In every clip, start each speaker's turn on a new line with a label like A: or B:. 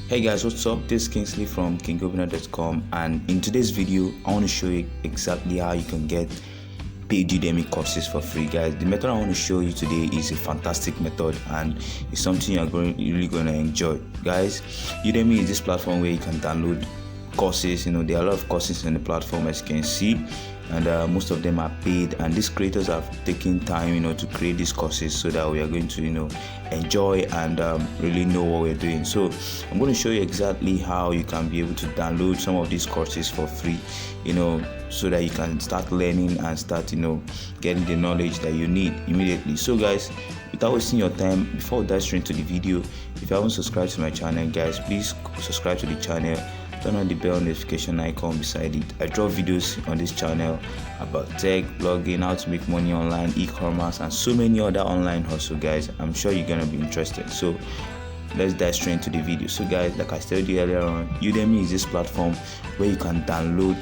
A: Hey guys, what's up? This is Kingsley from Obinnar.com, and in today's video I want to show you exactly how you can get paid Udemy courses for free. Guys, the method I want to show you today is a fantastic method and it's something you're really going to enjoy. Guys, Udemy is this platform where you can download courses. There are a lot of courses on the platform, as you can see, and most of them are paid, and these creators have taken time to create these courses so that we are going to enjoy and really know what we're doing. So I'm going to show you exactly how you can be able to download some of these courses for free, so that you can start learning and start getting the knowledge that you need immediately. So guys, without wasting your time, before we dive straight into the video, if you haven't subscribed to my channel, guys, please subscribe to the channel. Turn on the bell notification icon beside it. I drop videos on this channel about tech, blogging, how to make money online, e-commerce, and so many other online hustle. Guys, I'm sure you're gonna be interested. So let's dive straight into the video. So guys, like I told you earlier on, Udemy is this platform where you can download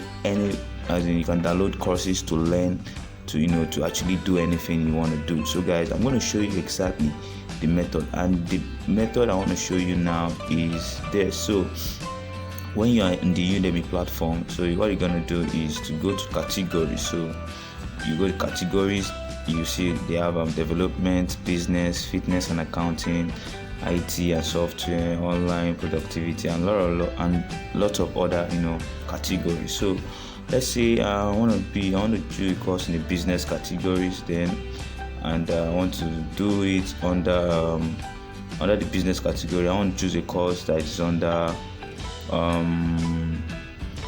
A: courses to learn, to actually do anything you want to do. So guys, I'm going to show you exactly the method, and the method I want to show you now is this. So when you are in the Udemy platform, so what you're going to do is to go to categories. So you go to categories, you see they have development, business, fitness and accounting, IT and software, online productivity, and lots of other categories. So let's say I want to do a course in the business categories, then, and I want to do it under the business category. I want to choose a course that is under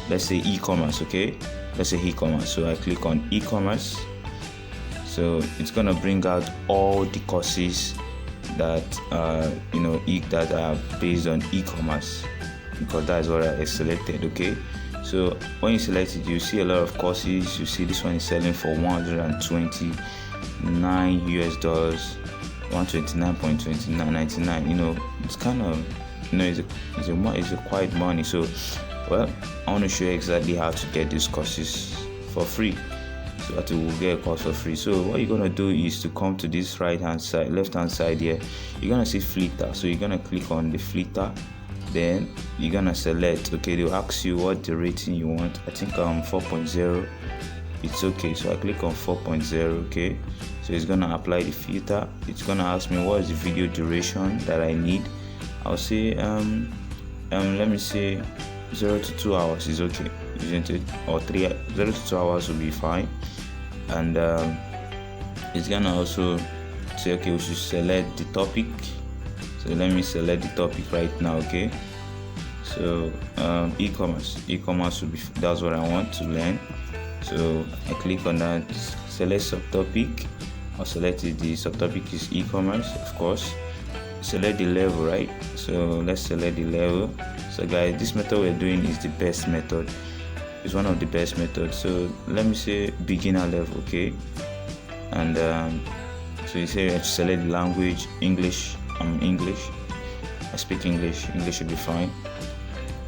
A: let's say e-commerce. Okay, let's say e-commerce. So I click on e-commerce. So it's gonna bring out all the courses that that are based on e-commerce, because that is what I selected. Okay, so when you select it, you see a lot of courses. You see this one is selling for $129 US, $129.99. It's kind of it's a quite money. So well, I want to show you exactly how to get these courses for free, so that you will get a course for free. So what you're gonna do is to come to this left hand side here. You're gonna see filter. So you're gonna click on the filter, then you're gonna select. Okay, they'll ask you what the rating you want. I think 4.0. It's okay, so I click on 4.0. Okay, so it's gonna apply the filter. It's gonna ask me what is the video duration that I need. I'll say let me say 0 to 2 hours is okay, isn't it? Or 0 to 2 hours will be fine. And it's gonna also say, okay, we should select the topic. So let me select the topic right now. Okay, so e-commerce will be, that's what I want to learn. So I click on that, select subtopic. I'll select it. The subtopic is e-commerce, of course. Select the level, right? So let's select the level. So guys, this method we're doing is the best method. It's one of the best methods. So let me say beginner level. Okay, and so you say select the language, English. English. I speak English. English should be fine.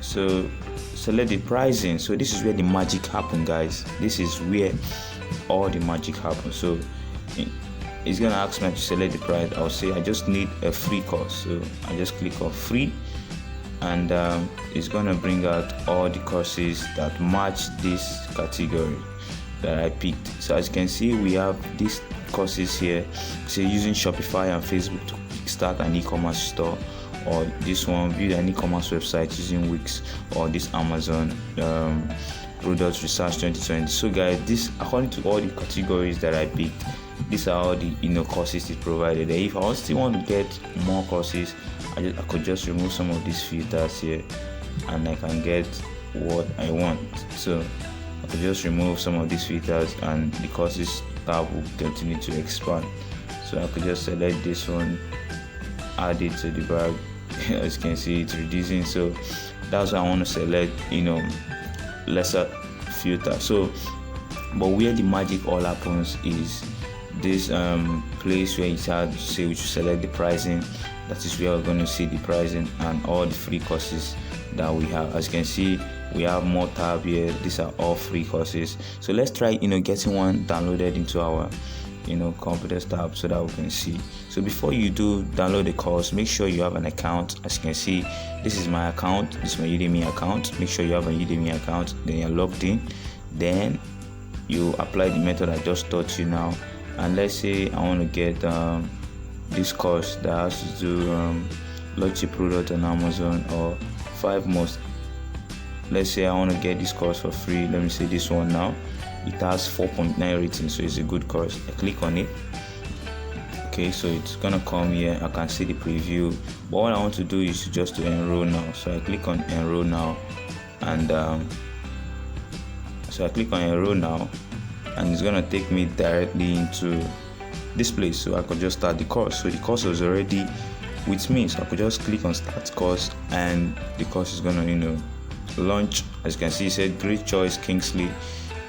A: So select the pricing. So this is where the magic happens, guys. This is where all the magic happens. So it's gonna ask me to select the price. I'll say I just need a free course. So I just click on free, and it's gonna bring out all the courses that match this category that I picked. So as you can see, we have these courses here. So using Shopify and Facebook to start an e-commerce store, or this one, build an e-commerce website using Wix, or this Amazon product research 2020. So guys, this, according to all the categories that I picked, these are all the courses it provided. If I still want to get more courses, I could just remove some of these filters here, and I can get what I want. So I could just remove some of these filters, and the courses tab will continue to expand. So I could just select this one, add it to the bag. As you can see, it's reducing. So that's why I want to select lesser filter. So but where the magic all happens is this place where you start to say we should select the pricing. That is where we're going to see the pricing and all the free courses that we have. As you can see, we have more tab here. These are all free courses. So let's try getting one downloaded into our computers tab so that we can see. So before you do download the course, make sure you have an account. As you can see, this is my account, this is my Udemy account. Make sure you have a Udemy account, then you're logged in. Then you apply the method I just taught you now. And let's say I want to get this course that has to do launch a product on Amazon or 5 most. Let's say I want to get this course for free. Let me say this one now. It has 4.9 rating, so it's a good course. I click on it. Okay, so it's gonna come here. I can see the preview, but what I want to do is just to enroll now. So I click on enroll now, and so I click on enroll now, and it's gonna take me directly into this place. So I could just start the course. So the course was already with me, so I could just click on start course, and the course is gonna launch. As you can see, it said great choice Kingsley.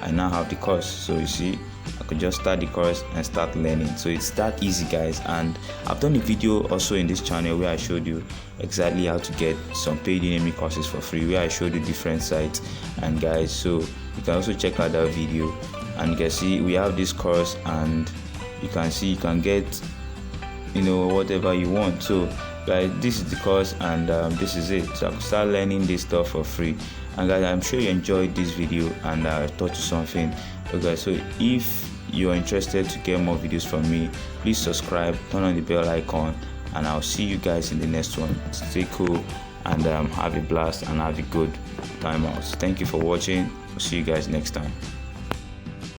A: I now have the course, so you see I could just start the course and start learning. So it's that easy, guys. And I've done a video also in this channel where I showed you exactly how to get some paid Udemy courses for free, where I showed you different sites. And guys, so you can also check out that video, and you can see we have this course, and you can see you can get whatever you want. So guys, this is the course, and this is it. So I could start learning this stuff for free. And guys, I'm sure you enjoyed this video and I taught you something. Okay, so if you're interested to get more videos from me, please subscribe, turn on the bell icon, and I'll see you guys in the next one. Stay cool and have a blast and have a good time out. Thank you for watching. I'll see you guys next time.